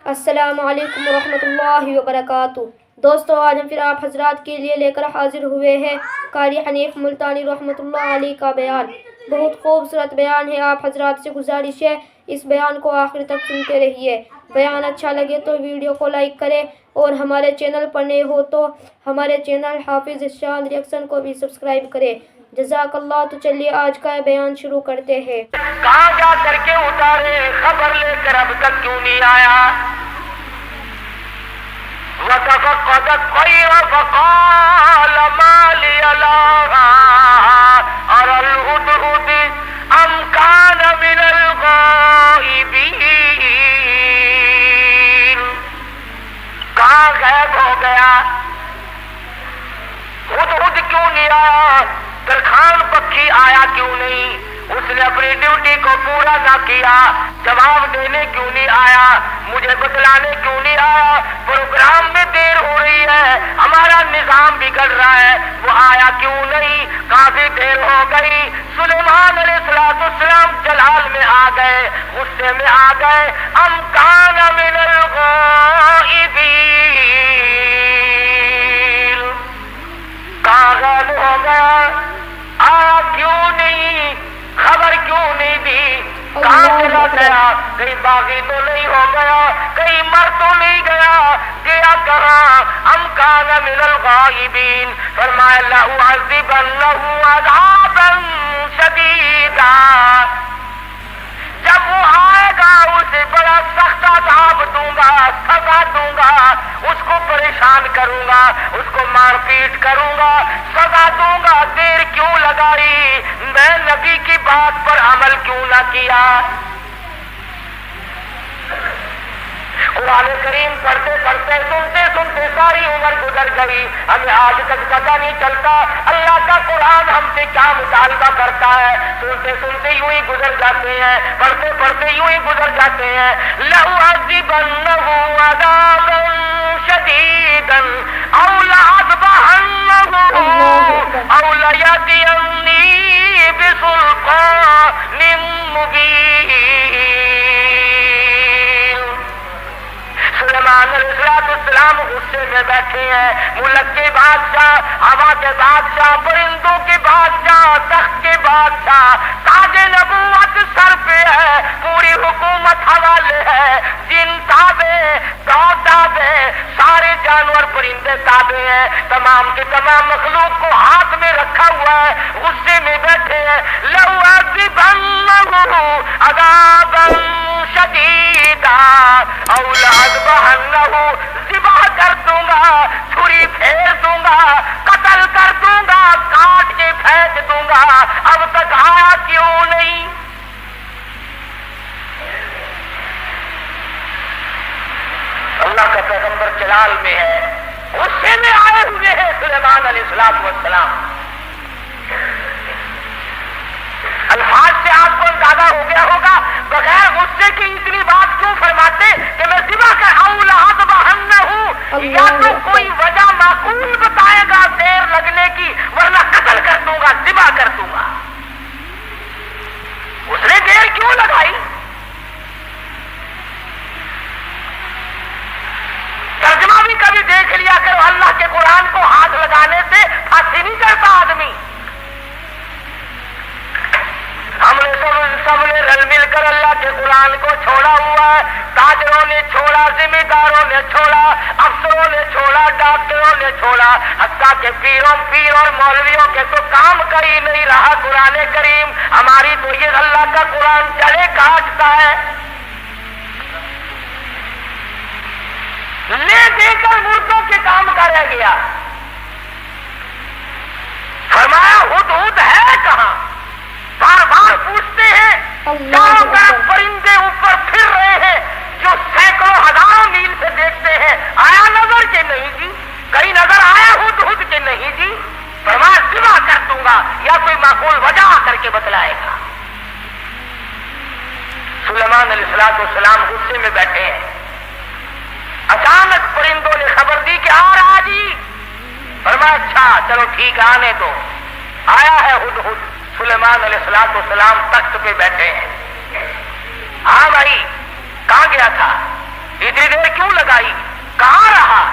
السلام علیکم ورحمۃ اللہ وبرکاتہ۔ دوستو، آج ہم پھر آپ حضرات کے لیے لے کر حاضر ہوئے ہیں قاری حنیف ملتانی رحمۃ اللہ علیہ کا بیان۔ بہت خوبصورت بیان ہے۔ آپ حضرات سے گزارش ہے اس بیان کو آخر تک سنتے رہیے۔ بیان اچھا لگے تو ویڈیو کو لائک کریں اور ہمارے چینل پر نئے ہو تو ہمارے چینل حافظ ارشاد ریئیکشن کو بھی سبسکرائب کریں۔ جزاک اللہ۔ تو چلیے آج کا بیان شروع کرتے ہیں۔ کہاں جا کر کے اتارے، خبر لے کر اب تک کیوں نہیں آیا؟ وَتَفَقَّدَ الطَّيْرَ فَقَالَ مَا لِيَ لَا أَرَى الْهُدْهُدَ أَمْ كَانَ مِنَ الْغَائِبِينَ۔ کہاں غائب ہو گیا؟ ہدہد کیوں نہیں آیا؟ درخان پکھی آیا کیوں نہیں؟ اس نے اپنی ڈیوٹی کو پورا نہ کیا، جواب دینے کیوں نہیں آیا؟ مجھے بتلانے کیوں نہیں آیا؟ پروگرام میں دیر ہو رہی ہے، ہمارا نظام بگڑ رہا ہے، وہ آیا کیوں نہیں؟ کافی دیر ہو گئی۔ سلیمان علیہ السلام جلال میں آ گئے، غصے میں آ گئے۔ ام کان من الغائبین، کہاں غائب ہو گیا؟ آیا کیوں نہیں؟ خبر کیوں نہیں دی؟ کہاں چلا گیا؟ کہیں باغی تو نہیں ہو گیا؟ کہیں مر تو نہیں گیا؟ گیا کہاں؟ ام کان من الغائبین، فرمایا لأعذبنہ عذابا شدیدا، جب وہ آئے گا اسے بڑا سخت عذاب دوں گا، سزا دوں گا، اس کو پریشان کروں گا، اس کو مار پیٹ کروں گا، سزا دوں گا۔ دیر کیوں لگائی؟ میں نبی کی بات پر عمل کیوں نہ کیا؟ قرآن کریم پڑھتے پڑھتے سنتے سنتے ساری عمر گزر گئی، ہمیں آج تک پتہ نہیں چلتا اللہ کا قرآن ہم سے کیا مطالبہ کرتا ہے۔ سنتے سنتے یوں ہی گزر جاتے ہیں، پڑھتے پڑھتے یوں ہی گزر جاتے ہیں۔ لَأُعَذِّبَنَّهُ عَذَابًا شَدِيدًا أَوْ لَأَذْبَحَنَّهُ أَوْ لَيَأْتِيَنِّي بِسُلْطَانٍ مُبِينٍ۔ سلیمان علیہ السلام غصے میں بیٹھے ہیں، ملک کے بادشاہ، ہوا کے بادشاہ، پرندوں کے بادشاہ، تخت کے بادشاہ، تاج نبوت سر پہ ہے، پوری حکومت حوالے ہے، جن تابع، تابع، سارے جانور پرندے تابع ہیں، تمام کے تمام مخلوق کو ہاتھ میں رکھا ہوا ہے، غصے میں بیٹھے ہیں۔ لَأُعَذِّبَنَّهُ عَذَابًا شَدِيدًا أَوْ لَأَذْبَحَنَّهُ، ذبح کر دوں گا، چھری پھیر دوں گا، قتل کر دوں گا، کاٹ کے پھینک دوں گا۔ اب تک آیا کیوں نہیں؟ اللہ کا پیغمبر جلال میں ہے، غصے میں آئے ہوئے ہیں سلیمان علیہ السلام۔ الفاظ سے آپ کو اندازہ ہو گیا ہوگا بغیر غصے کی اتنی بات کیوں فرماتے کہ میں ذبح کر أَوْ لَأَذْبَحَنَّهُ، یا تو کوئی وجہ معقول بتائے گا دیر لگنے کی، ورنہ قتل کر دوں گا، ذبح کر دوں گا۔ اس نے دیر کیوں لگائی؟ ترجمہ بھی کبھی دیکھ لیا کرو، اللہ کے قرآن کو ہاتھ لگانے سے پھانسی نہیں کرتا آدمی۔ ہم نے سب نے رل مل کر اللہ کے قرآن کو چھوڑا ہوا ہے، تاجروں نے چھوڑا، ذمہ داروں نے چھوڑا، افسروں نے چھوڑا، ڈاکٹروں نے چھوڑا، حتیٰ کہ پیر اور مولویوں کے تو کام کا ہی نہیں رہا قرآن کریم۔ ہماری تو یہ اللہ کا قرآن جڑے کاٹتا ہے، لے دے کر مردوں کے کام کا رہ گیا۔ فرمایا ہدہد ہے کہاں؟ بار بار پوچھتے ہیں، چاروں طرف پرندے اوپر پھر رہے ہیں جو سینکڑوں ہزاروں میل سے دیکھتے ہیں، آیا نظر کے نہیں جی؟ کہیں نظر آیا ہدہد کے نہیں جی؟ فرمایا ذبح کر دوں گا، یا کوئی معقول وجہ آ کر کے بتلائے گا۔ سلیمان علیہ السلام غصے میں بیٹھے ہیں، اچانک پرندوں نے خبر دی کہ آ رہا جی۔ فرمایا اچھا چلو ٹھیک، آنے دو۔ آیا ہے ہدہد۔ سلیمان علیہ السلام تخت پہ بیٹھے ہیں۔ ہاں بھائی، کہاں گیا تھا؟ اتنی دیر کیوں لگائی؟ کہاں رہا؟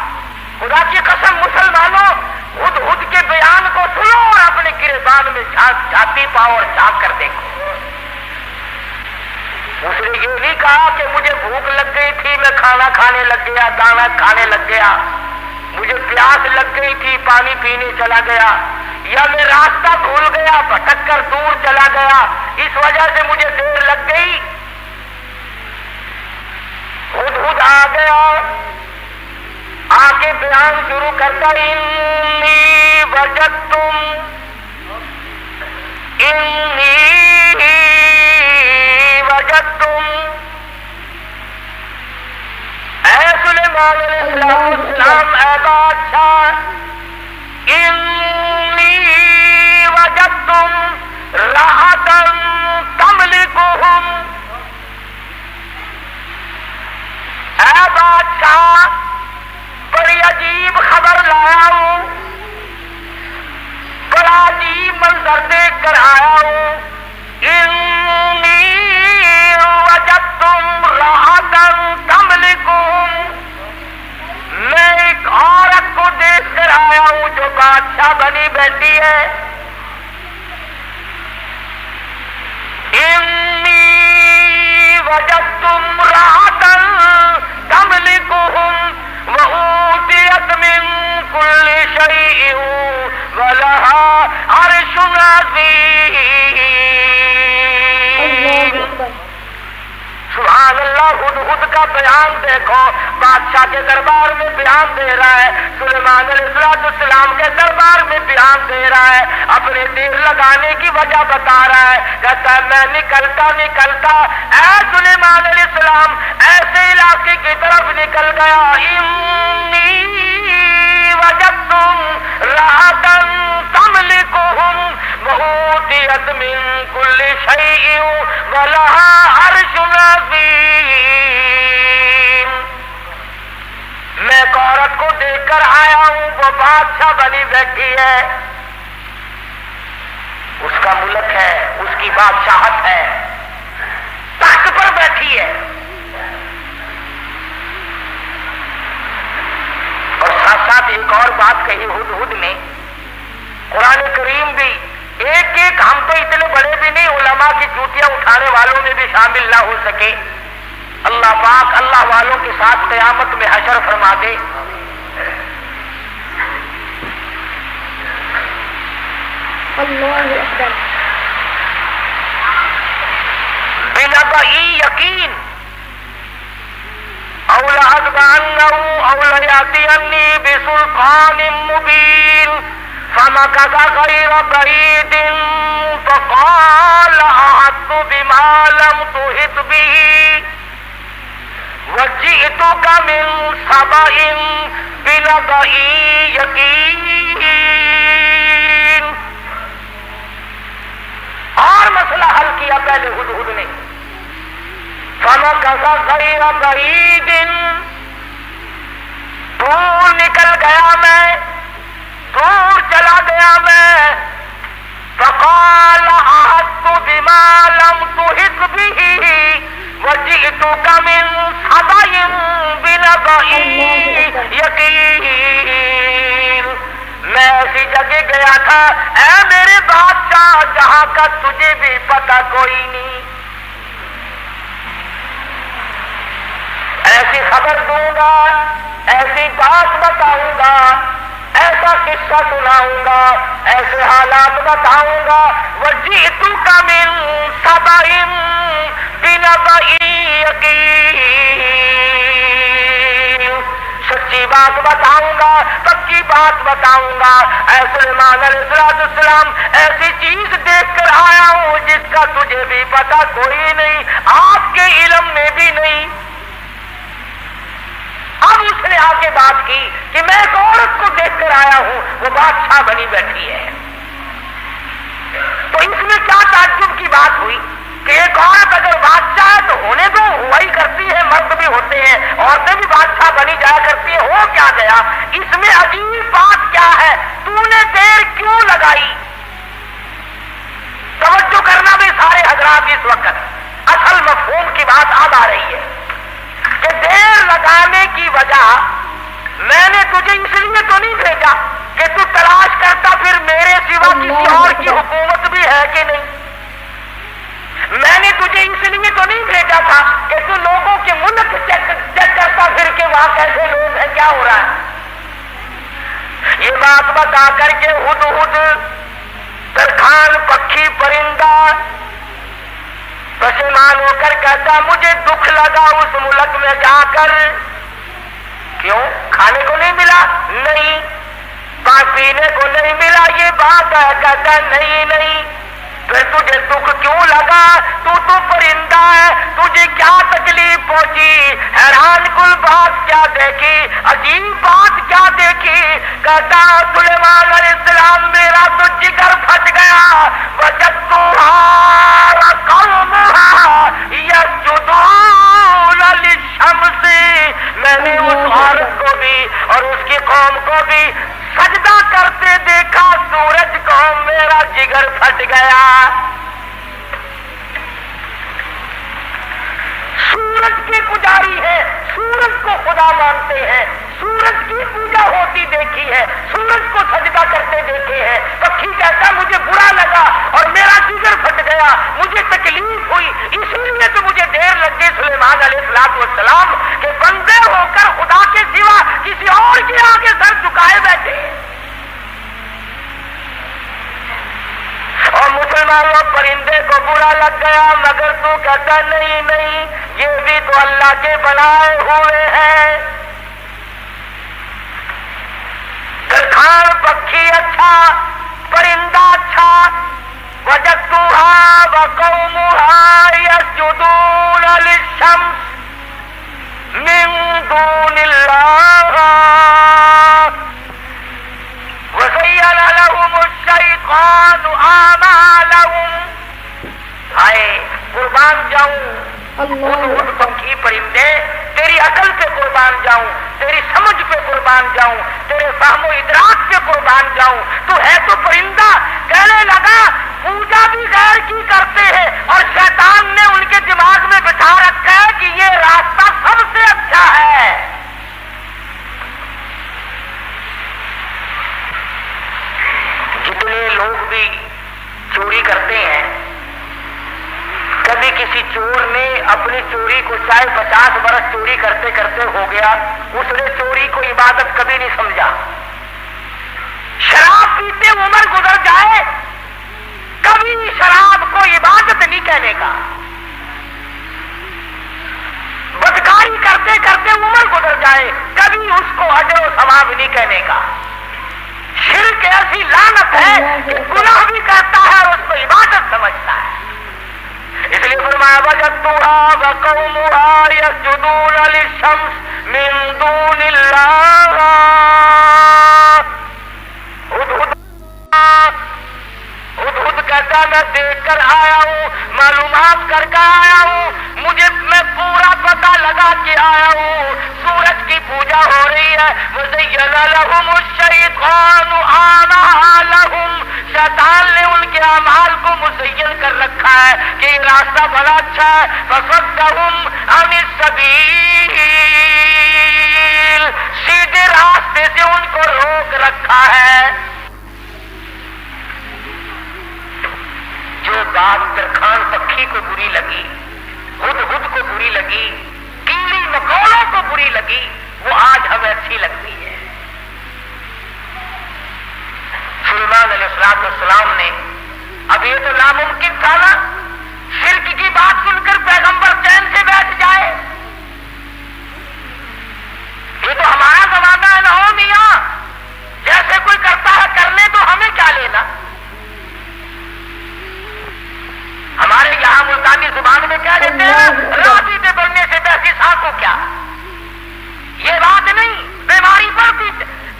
خدا کی قسم مسلمانوں، ہد کے بیان کو سنو اور اپنے گریبان میں جھاتی پاؤ اور جھانک کر دیکھو۔ اس نے یہ نہیں کہا کہ مجھے بھوک لگ گئی تھی میں کھانا کھانے لگ گیا، دانا کھانے لگ گیا، مجھے پیاس لگ گئی تھی پانی پینے چلا گیا، یا میں راستہ بھول گیا بھٹک کر دور چلا گیا اس وجہ سے مجھے دیر لگ گئی۔ ہد آ گیا، آ کے بیان شروع کرتا، انی وجدتم اے سلیمان علیہ السلام، اے بادشاہ، انی وجدتم راحتا تملکہم، اے بادشاہ بڑی عجیب خبر لایا ہوں، بڑا عجیب منظر دیکھ کر آیا ہوں، انی وجدتم راحتا تملکہم، میں ایک عورت کو دیکھ کر آیا ہوں جو بادشاہ بنی بیٹھی ہے، انی وجدتم راحتا تملکہم وَأُوتِيَتْ مِن كُلِّ شَيْءٍ وَلَهَا عَرْشٌ عَظِيمٌ۔ سبحان اللہ، ہد کا بیان دیکھو، بادشاہ کے دربار میں بیان دے رہا ہے، سلیمان علیہ السلام کے دربار میں بیان دے رہا ہے، اپنے دیر لگانے کی وجہ بتا رہا ہے، کہتا ہے میں نکلتا اے سلیمان علیہ السلام ایسے علاقے کی طرف نکل گیا، انی وجدتم راحتا تملکہم وأوتیت من کل شیء ولہا عرش عظیم، میں ایک عورت کو دیکھ کر آیا ہوں، وہ بادشاہ بنی بیٹھی ہے، اس کا ملک ہے، اس کی بادشاہت ہے، تخت پر بیٹھی ہے، اور ساتھ ساتھ ایک اور بات کہی ہد نے، قرآن کریم بھی ایک ہم تو اتنے بڑے بھی نہیں، علماء کی چوٹیاں اٹھانے والوں میں بھی شامل نہ ہو سکے، اللہ پاک اللہ والوں کے ساتھ قیامت میں حشر فرما دے۔ اللہ اکبر۔ بنبئی یقین، او لأتبعنہ او لیأتینی بسلطان مبین، فمکث غیر بعید فقال احطت بما لم تحط به وجئتک من سبأ بنبأ یقین۔ اور مسئلہ حل کیا پہلے ہدہد نے، فمکث غیر بعید، دور نکل گیا میں، دور چلا گیا میں، فقال احطت بما لم تحط به وجئتک من سبأ بنبأ یقین، میں ایسی جگہ گیا تھا اے میرے بادشاہ جہاں کا تجھے بھی پتہ کوئی نہیں، ایسی خبر دوں گا، ایسی بات بتاؤں گا، ایسا قصہ سناؤں گا، ایسے حالات بتاؤں گا، وجئتک من سبأ بنبأ یقین، سچی بات بتاؤں گا، پکی بات بتاؤں گا، اے سلیمان علیہ السلام ایسی چیز دیکھ کر آیا ہوں جس کا تجھے بھی پتہ کوئی نہیں، آپ کے علم میں بھی نہیں۔ اب اس نے آ کے بات کی کہ میں ایک عورت کو دیکھ کر آیا ہوں، وہ بادشاہ بنی بیٹھی ہے، تو اس میں کیا تعجب کی بات ہوئی کہ ایک عورت اگر بادشاہ ہے تو ہونے دو، ہوا ہی کرتی ہے، مرد بھی ہوتے ہیں، عورتیں بھی بادشاہ بنی جایا کرتی ہیں، ہو کیا گیا؟ اس میں عجیب بات کیا ہے؟ تو نے دیر کیوں لگائی؟ توجہ کرنا بھی سارے حضرات اس وقت، اصل مفہوم کی بات اب آ رہی ہے کہ دیر لگا بتانے کی وجہ، میں نے تجھے اس لیے تو نہیں بھیجا کہ تو تلاش کرتا پھر میرے سوا کسی اور کی حکومت بھی ہے کہ نہیں. میں نے تجھے اس لیے تو نہیں بھیجا تھا کہ تو لوگوں کے ملک چیک کرتا پھر کے وہاں کیسے لوگ ہیں، کیا ہو رہا ہے. یہ بات بتا کر کے ہدہد ترکھان پکھی پرندہ پشیمان ہو کر کہتا مجھے دکھ لگا اس ملک میں جا کر. کیوں؟ کھانے کو نہیں ملا؟ نہیں. پینے کو نہیں ملا؟ یہ بات ہے. کہتا نہیں. پھر تجھے دکھ کیوں لگا؟ تو پرندہ ہے، تجھے کیا تکلیف پہنچی؟ حیران کل بات کیا دیکھی، عجیب بات کیا دیکھی. کہتا سلیمان علیہ السلام میرا تو جگر پھٹ گیا. وجدتها وقومها يسجدون للشمس، میں نے اس عورت کو بھی اور اس کی قوم کو بھی سجدہ کرتے دیکھا سورج کو، میرا جگر پھٹ گیا. سورج کے پجاری ہیں، سورج کو خدا مانتے ہیں، سورج کی پوجا ہوتی دیکھی ہے، سورج کو سجدہ کرتے دیکھے ہیں. پکھی کہتا مجھے برا لگا اور میرا جگر پھٹ گیا، مجھے تکلیف ہوئی، اسی لیے تو مجھے دیر لگ گئی سلیمان علیہ السلام کہ بندے ہو کر خدا کے سوا کسی اور کے آگے سر جھکائے بیٹھے. اور مسلمانوں پرندے کو برا لگ گیا، مگر تو کہتا نہیں، یہ بھی تو اللہ کے بنائے ہوئے ہیں. ترکھان پکھی اچھا، پرندہ اچھا. وجدتها وقومها يسجدون للشمس من دون الله وزين لهم الشيطان أعمالهم. ہائے قربان جاؤں ہدہد پکھی پرندے، تیری عقل پہ قربان جاؤں، تیری سمجھ پہ قربان جاؤں، تیرے فہم و ادراک پہ قربان جاؤں. تو ہے تو پرندہ. کہنے لگا پوجا بھی غیر کی کرتے ہیں اور شیطان نے ان کے دماغ میں بٹھا رکھا ہے کہ یہ راستہ سب سے اچھا ہے. جتنے لوگ بھی چوری کرتے ہیں، کبھی کسی چور نے اپنی چوری کو چاہے 50 برس چوری کرتے کرتے ہو گیا، اس نے چوری کو عبادت کبھی نہیں سمجھا. شراب پیتے عمر گزر جائے، کبھی شراب کو عبادت نہیں کہنے کا. بدکاری کرتے کرتے عمر گزر جائے، کبھی اس کو اجر و ثواب نہیں کہنے کا. شرک ایسی لعنت ہے کہ گناہ بھی کرتا ہے اور اس کو عبادت سمجھتا ہے. اس لیے فرمایا وجدتها وقومها يسجدون للشمس من دون الله. ہدہد کہتا میں دیکھ کر آیا ہوں، معلومات کر کے آیا ہوں، میں پورا پتہ لگا کے آیا ہوں. سورج کی پوجا ہو رہی ہے. وزین لهم الشیطان اعمالهم، شیطان نے ان کے اعمال کو مزین کر رکھا ہے کہ یہ راستہ بڑا اچھا ہے. فصدهم عن السبیل، سیدھے راستے سے ان کو روک رکھا ہے. جو بات ترکھان پکھی کو بری لگی، ہدہد کو بری لگی، کیڑی مکوڑوں کو بری لگی، وہ آج ہمیں اچھی لگتی ہے. سلیمان علیہ السلام نے، اب یہ تو ناممکن تھا نا شرک کی بات سن کر پیغمبر چین سے بیٹھ جائے. یہ تو ہمارا زمانہ ہے نا ہو میاں، جیسے کوئی کرتا ہے کرنے تو ہمیں کیا لینا. ہمارے یہاں ملتانی زبان میں کہہ دیتے ہیں راضی سے بڑھنے سے بحثی سانپ کو کیا. یہ بات نہیں، بیماری بڑھتی.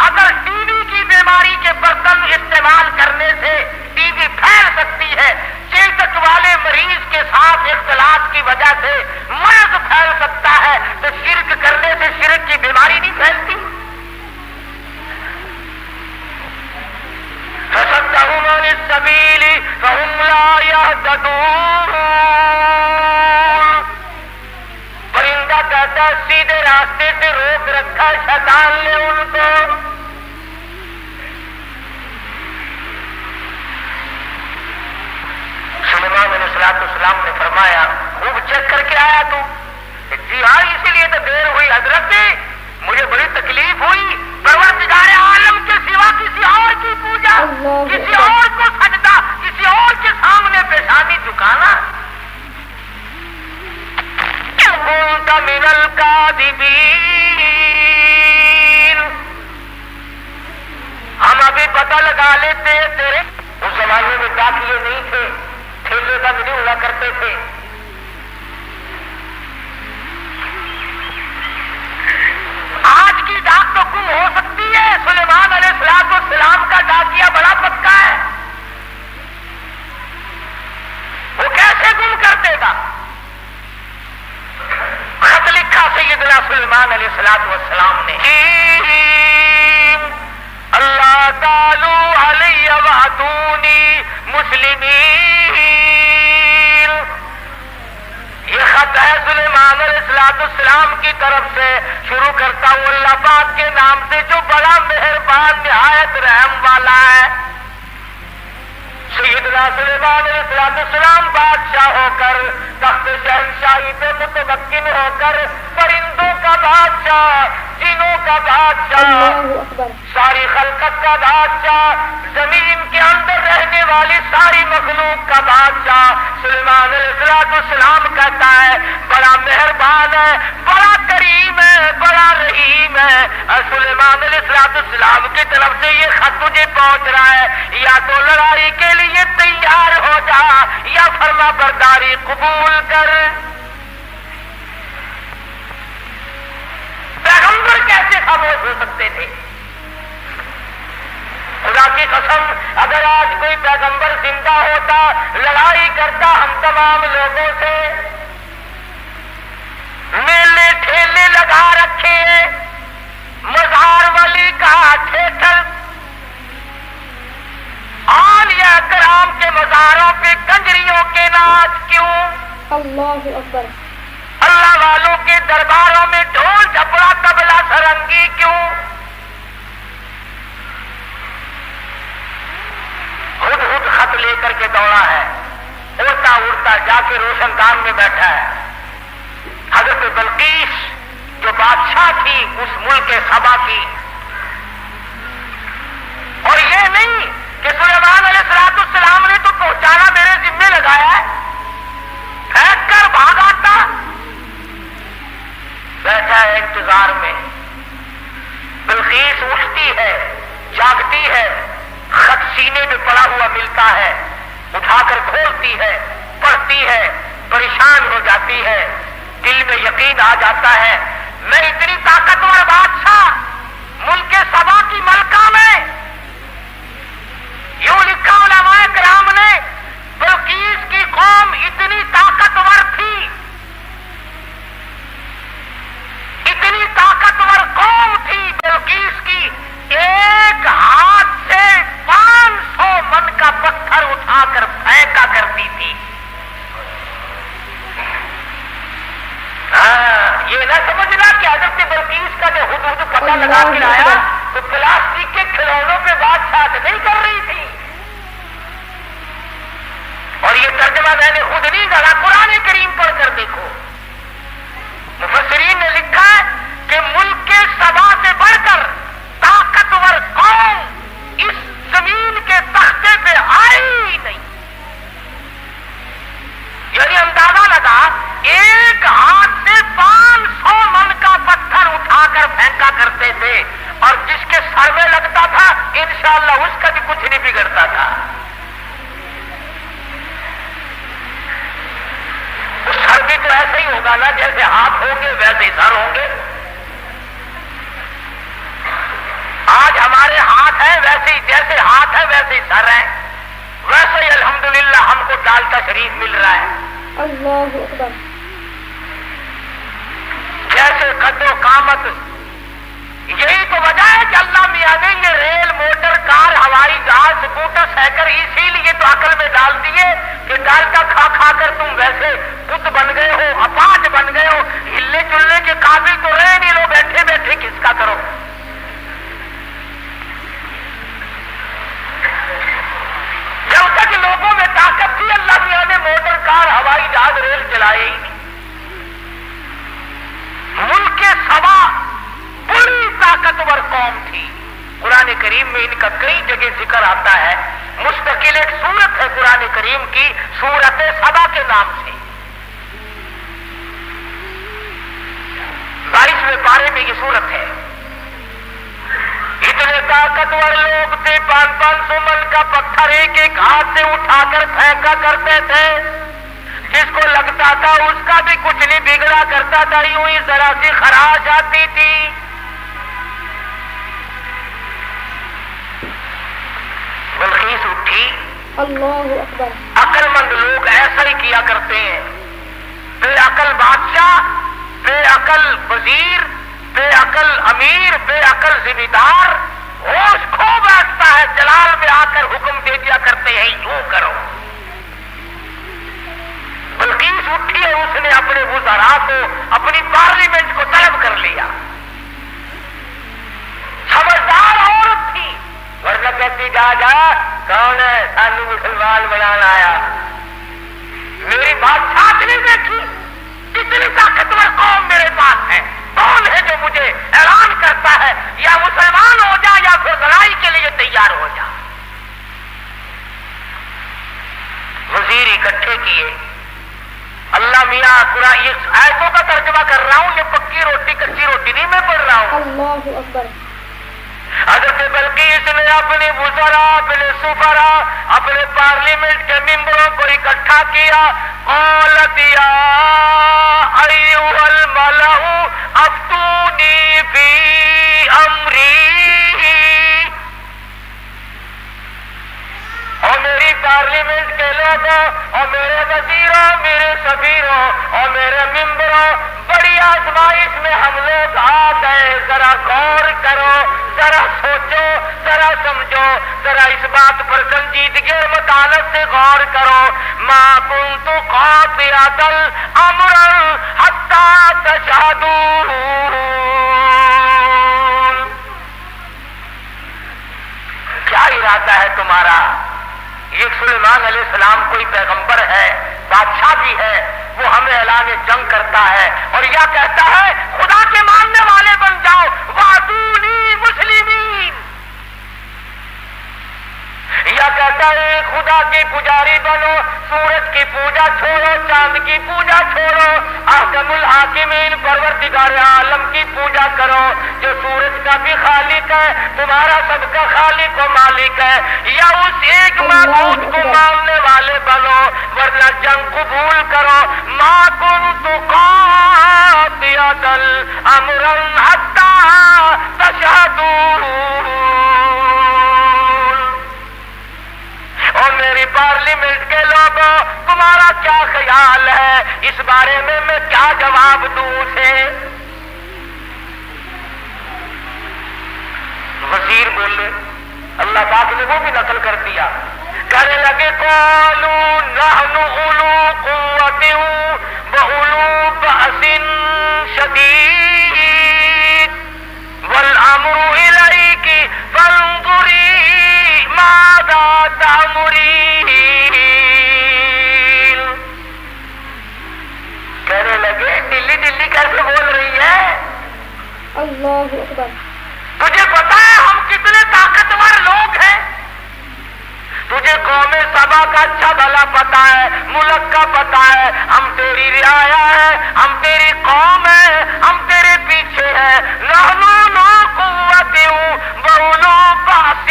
اگر ٹی وی کی بیماری کے برتن استعمال کرنے سے ٹی وی پھیل سکتی ہے، چیچک والے مریض کے ساتھ اختلاط کی وجہ سے مرض پھیل سکتا ہے، تو شرک کرنے سے شرک کی بیماری نہیں پھیلتی. فصدهم عن السبيل فهم لا يهتدون. پرندہ کہتا ہے سیدھے راستے راستے سے روک رکھا شیطان نے ان کو. سلیمان علیہ السلام نے فرمایا خوب چیک کر کے آیا تو؟ جی ہاں اسی لیے تو دیر ہوئی حضرت، مجھے بڑی تکلیف ہوئی. پروردگار عالم کے سوا کسی اور کی پوجا، کسی اور کو سجدہ، کسی اور کے سامنے پیشانی جھکانا. كنت من الكاذبين. ہم ابھی پتہ لگا لیتے ہیں تیرے. اس زمانے میں ڈاکیے نہیں تھے، ٹھیلے بند نہیں ہوا کرتے تھے. آج کی ڈاک تو گم ہو سکتی ہے، سلیمان علیہ السلام کا ڈاکیا بڑا پکا ہے. وہ کیسے گم کر دے گا؟ خط لکھا سیدنا سلیمان علیہ السلام نے، اللہ تعالی علیہ وعدونی مسلمین. یہ خط ہے سلیمان علیہ السلام کی طرف سے. شروع کرتا ہوں اللہ پاک کے نام سے جو بڑا مہربان نہایت رحم والا ہے. سیدنا سلیمان علیہ السلام بادشاہ ہو کر تخت شہنشاہی پہ متمکن ہو کر پرندوں کا بادشاہ، جنوں کا بادشاہ، ساری خلقت کا بادشاہ، زمین کے اندر رہنے والی ساری مخلوق کا بادشاہ سلیمان علیہ السلام کہتا ہے بڑا مہربان ہے، بڑا کریم ہے، بڑا رحیم ہے. سلیمان علیہ السلام کی طرف سے یہ خط تجھے پہنچ رہا ہے، یا تو لڑائی کے لیے تیار ہو جا یا فرما برداری قبول کر. پیغمبر کیسے خاموش ہو سکتے تھے؟ خدا کی قسم اگر آج کوئی پیغمبر زندہ ہوتا، لڑائی کرتا ہم تمام لوگوں سے. میلے ٹھیلے لگا رکھے، مزار ولی کا ٹھیٹر، اولیاء کرام کے مزاروں پہ کنجریوں کے ناچ کیوں؟ اللہ اکبر. اللہ والوں کے درباروں میں ڈھول جھپڑا طبلہ سرنگی کیوں؟ ہد خط لے کر کے دوڑا ہے، اڑتا اڑتا جا کے روشن دان میں بیٹھا ہے. حضرت بلقیس جو بادشاہ تھی اس ملک سبا کی، اور یہ نہیں کہ سلیمان علیہ السلام نے تو پہنچانا میرے ذمہ لگایا ہے، پھینک کر بھاگ آتا. بیٹھا ہے انتظار میں. بلقیس اٹھتی ہے، جاگتی ہے، خط سینے میں پڑا ہوا ملتا ہے، اٹھا کر کھولتی ہے، پڑھتی ہے، پریشان ہو جاتی ہے. دل میں یقین آ جاتا ہے میں اتنی طاقتور بادشاہ ملک سبا کی ملکہ میں. یوں لکھا علماء کرام نے بلقیس کی قوم اتنی طاقتور تھی، اتنی طاقتور قوم تھی بلقیس کی، ایک ہاتھ سے 500 من کا پتھر اٹھا کر پھینکا کرتی تھی. یہ نہ سمجھنا کہ حضرت بلقیس کا جو حدود پتہ لگا کے آیا تو پلاسٹک کے کھلونوں پہ بادشاہ نہیں کر رہی تھی. اور یہ ترجمہ میں نے خود نہیں کرا، قرآن کریم پڑھ کر دیکھو. مفسرین نے لکھا ہے کہ ملک کے سبا سے بڑھ کر طاقتور قوم اس زمین کے تختے پہ آئی ہی نہیں. یعنی اندازہ لگا ایک ہاتھ سے 500 من کا پتھر اٹھا کر پھینکا کرتے تھے، اور جس کے سر میں لگتا تھا انشاءاللہ اس کا بھی کچھ نہیں بگڑتا تھا. سر بھی تو ایسے ہی ہوگا نا، جیسے ہاتھ ہوں گے ویسے ہی سر ہوں گے. آج ہمارے ہاتھ ہیں ویسے ہی، جیسے ہاتھ ہے ویسے ہی سر ہے. ویسے ہی الحمدللہ ہم کو ڈالتا شریف مل رہا ہے. اللہ اکبر. جیسے قد و قامت. یہی تو وجہ ہے کہ اللہ میاں نے یہ ریل، موٹر، کار، ہوائی جہاز، سکوٹر کہہ کر اسی لیے تو عقل میں ڈال دیے کہ ڈالٹا کھا کھا کر تم ویسے بت بن گئے ہو، اپاہج بن گئے ہو، ہلنے چلنے کے قابل تو رہے نہیں، لو بیٹھے بیٹھے کس کا کرو. جب تک لوگوں میں طاقت تھی اللہ میاں نے موٹر کار ہوائی جہاز ریل چلائے ہی نہیں. ملک سبا بڑی طاقتور قوم تھی. قرآن کریم میں ان کا کئی جگہ ذکر آتا ہے. مستقل ایک سورت ہے قرآن کریم کی، سورت سبا کے نام سے. 22ویں پارے میں یہ سورت ہے. اتنے طاقتور لوگ تھے، 500 من کا پتھر ایک ایک ہاتھ سے اٹھا کر پھینکا کرتے تھے. جس کو لگتا تھا اس کا بھی کچھ نہیں بگڑا کرتا تھا، یوں ہی ذرا سی خراش آتی تھی. بلقیس اٹھی. اللہ اکبر. عقل مند لوگ ایسا ہی کیا کرتے ہیں. بے عقل بادشاہ، بے عقل وزیر، بے عقل امیر، بے عقل ذمہ دار ہوش کھو بیٹھتا ہے، جلال میں آ کر حکم دے دیا کرتے ہیں یوں کرو. بلقیس اٹھی اور اس نے اپنے وزراء کو، اپنی پارلیمنٹ کو طلب کر لیا. سمجھدار عورت تھی، ورنہ کہتی جا جا کون ہے سانو مسلمان بنانا آیا. میری بادشاہ نہیں دیکھی کتنی طاقتور قوم میرے پاس ہے. کون ہے جو مجھے اعلان کرتا ہے یا مسلمان ہو جا یا پھر لڑائی کے لیے تیار ہو جا. وزیر اکٹھے کیے. اللہ میاں قرآن یہ آیتوں کا ترجمہ کر رہا ہوں، یہ پکی روٹی کچی روٹی نہیں میں پڑھ رہا ہوں. اللہ اکبر. حضرت بلقیس نے اپنے وزراء، اپنے سفراء، اپنے پارلیمنٹ کے ممبروں کو اکٹھا کیا. قالت یا ایھا الملأ افتونی فی امری. اور میری پارلیمنٹ کے لوگوں اور میرے وزیروں، میرے سفیروں اور میرے ممبروں، بڑی آزمائش میں ہم لوگ آ گئے. ذرا غور کرو، ذرا سوچو، ذرا سمجھو، ذرا اس بات پر سنجیدگی اور مطالعہ سے غور کرو. ما کنت قاطعۃ امرا حتی تشہدون. کیا ارادہ ہے تمہارا؟ یہ سلیمان علیہ السلام کوئی پیغمبر ہے، بادشاہ بھی ہے، وہ ہمیں اعلان جنگ کرتا ہے اور یا کہتا ہے خدا کے ماننے والے بن جاؤ، وَأَتُونِي مُسْلِمِينَ. یا کہتا ہے خدا کی پجاری بنو، سورج کی پوجا چھوڑو، چاند کی پوجا چھوڑو، احکم الحاکمین پروردگار عالم کی پوجا کرو جو سورج کا بھی خالق ہے، تمہارا سب کا خالق و مالک ہے. یا اس ایک معبود کو ماننے والے بنو ورنہ جنگ قبول کرو. ما کنت قاطعۃ امرا حتی تشہدون. اور میری پارلیمنٹ کے لوگوں تمہارا کیا خیال ہے اس بارے میں کیا جواب دوں اسے؟ وزیر بولے، اللہ پاک نے وہ بھی نقل کر دیا. کہنے لگے قالوا نحن اولو قوت واولو بأس شدید والامر الیک فانظری ماذا تأمرین. کہنے لگے دلی دلی کیسے بول رہی ہے؟ اللہ اکبر. تجھے پتا ہے ہم کتنے طاقتور لوگ ہیں؟ تجھے قوم سبا کا اچھا بھلا پتا ہے، ملک کا پتا ہے. ہم تیری رعایا ہے، ہم تیری قوم ہے، ہم تیرے پیچھے ہیں. نحن اولو قوت واولو بأس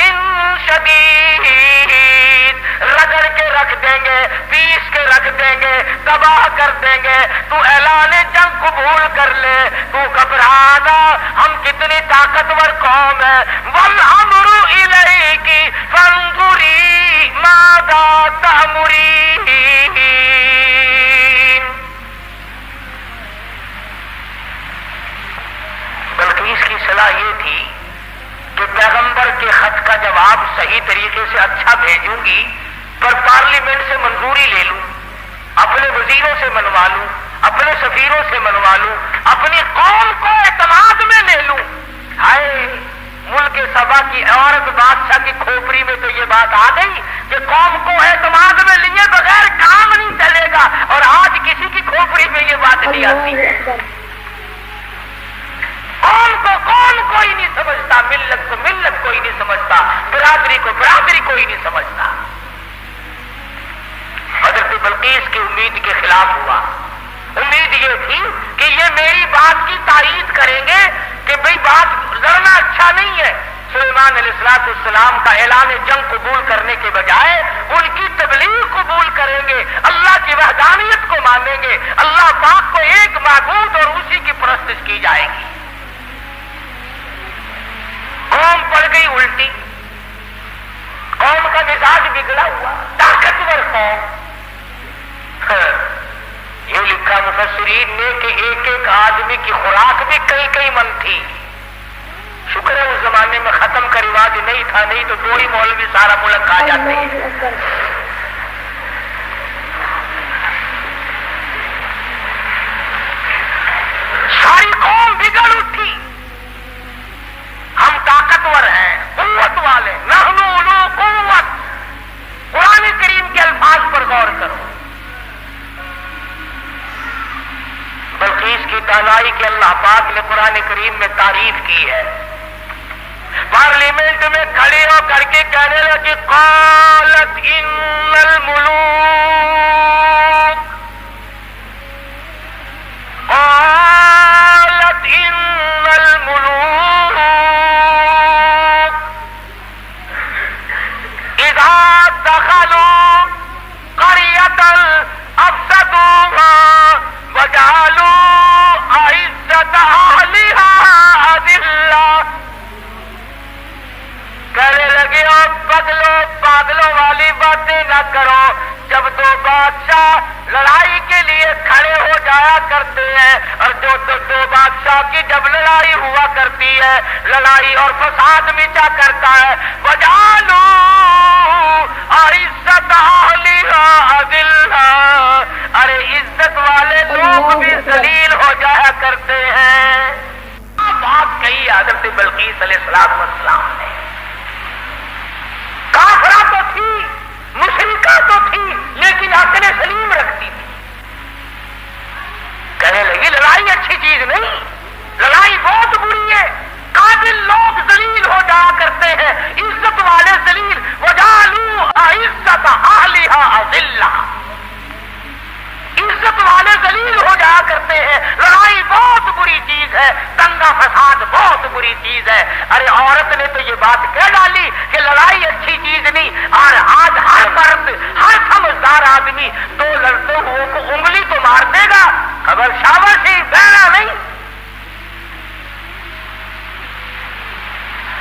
شدید. رگڑ کے رکھ دیں گے، پیس کے رکھ دیں گے، تباہ کر دیں گے. تو اعلان جنگ قبول کر لے، تو گھبرانا. ہم کتنی طاقتور قوم ہے. والامر الیک فانظری ماذا تأمرین. بلقیس کی صلاح یہ تھی کہ پیغمبر نومبر کے خط کا جواب صحیح طریقے سے اچھا بھیجوں گی، پر پارلیمنٹ سے منظوری لے لوں، اپنے وزیروں سے منوا لوں، اپنے سفیروں سے منوا لوں، اپنی قوم کو اعتماد میں لے لوں. ہائے ملک سبا کی عورت بادشاہ کی کھوپڑی میں تو یہ بات آ گئی کہ قوم کو اعتماد میں لیے بغیر کام نہیں چلے گا، اور آج کسی کی کھوپڑی میں یہ بات نہیں آتی ہے. قوم کوئی نہیں سمجھتا، ملت کو ملت کوئی نہیں سمجھتا، برادری کو برادری کوئی نہیں سمجھتا. حضرت بلقیس کی امید کے خلاف ہوا. امید یہ تھی کہ یہ میری بات کی تائید کریں گے کہ بھئی بات لڑنا اچھا نہیں ہے. سلیمان علیہ السلام کا اعلان جنگ قبول کرنے کے بجائے ان کی تبلیغ قبول کریں گے، اللہ کی وحدانیت کو مانیں گے، اللہ پاک کو ایک معبود اور اسی کی پرستش کی جائے گی. قوم پڑ گئی الٹی، قوم کا مزاج بگڑا ہوا، طاقتور قوم. یہ لکھا مفسرین نے کہ ایک ایک آدمی کی خوراک بھی کئی کئی من تھی. شکر ہے اس زمانے میں ختم کا رواج نہیں تھا، نہیں تو دو ہی مولوی سارا ملک کھا جاتے. ساری قوم بگڑ اٹھی. ہم طاقتور ہیں، قوت والے، نحن اولو قوت. قرآن کریم کے الفاظ پر غور کرو. بلقیس کی دانائی کے اللہ پاک نے قرآن کریم میں تعریف کی ہے. پارلیمنٹ میں کھڑی ہو کر کے کہنے لگی قالت ان الملوک، قالت ان الملوک اذا دخلوا قرية افسدوها وجعلوا عزت اہلها اذلہ. کہنے لگے اور پاگلوں والی باتیں نہ کرو. جب دو بادشاہ لڑائی کے لیے کھڑے ہو جایا کرتے ہیں، اور جو دو بادشاہ کی جب لڑائی ہوا کرتی ہے، لڑائی اور فساد مچا کرتا ہے، وجعلوا عزت اہلها اذلہ. ارے عزت والے لوگ بھی ذلیل ہو جایا کرتے ہیں. بات کہی حضرت بلقیس علیہ السلام نے. کافرہ تو تھی، مشرکہ تو تھی، لیکن عقل سلیم رکھتی تھی. کہنے لگی لڑائی اچھی چیز نہیں، لڑائی بہت بری ہے. قابل لوگ ذلیل ہو جایا کرتے ہیں، عزت والے ذلیل. وجعلوا عزت اہلها اذلہ. عزت والے ذلیل ہو جایا کرتے ہیں. لڑائی بہت بری چیز ہے، دنگا فساد بہت بری چیز ہے. ارے عورت نے تو یہ بات کہہ ڈالی کہ لڑائی اچھی چیز نہیں، اور آج ہر مرد، ہر سمجھدار آدمی دو لڑکوں کو انگلی تو مار دے گا، خبر شاباشی بہنا نہیں.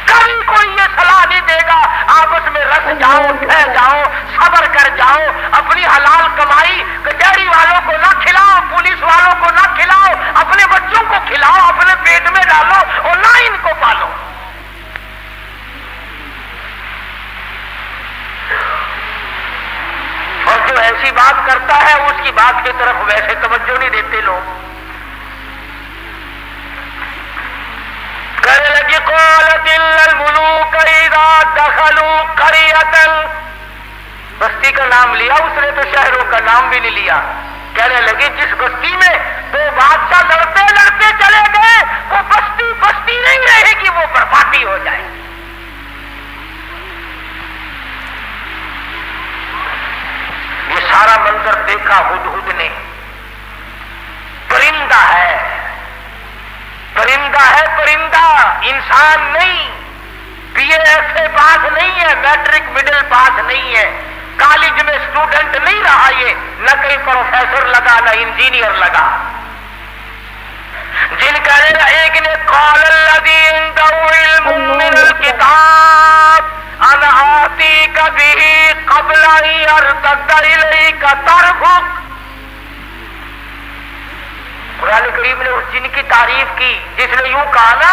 کبھی کوئی یہ صلاح نہیں دے گا آپس میں رس جاؤ، ٹھہر جاؤ، صبر کر جاؤ، اپنی حلال کمائی کچہری والوں کو نہ کھلاؤ، پولیس والوں کو نہ کھلاؤ، اپنے بچوں کو کھلاؤ، اپنے پیٹ میں ڈالو اور نہ ان کو پالو. اور جو ایسی بات کرتا ہے اس کی بات کی طرف ویسے توجہ نہیں دیتے لوگ. کہنے لگی قالت ان الملوک اذا دخلوا قرية. بستی کا نام لیا اس نے تو شہروں کا نام بھی نہیں لیا. کہنے لگی جس بستی میں دو بادشاہ لڑتے لڑتے چلے گئے، وہ بستی بستی نہیں رہے گی، وہ بربادی ہو جائے گی. یہ سارا منظر دیکھا ہدہد نے. پرندہ ہے، پرندہ ہے، پرندہ، انسان نہیں. BA پاس نہیں ہے، میٹرک مڈل پاس نہیں ہے، کالج میں اسٹوڈنٹ نہیں رہا. یہ نہ کہیں پروفیسر لگا نہ انجینئر لگا. جن کا ایک نے قال الذی عنده علم من الکتاب انا آتیک به قبل ان یرتد الیک طرفک. قرآن کریم نے اس جن کی تعریف کی جس نے یوں کہا نا،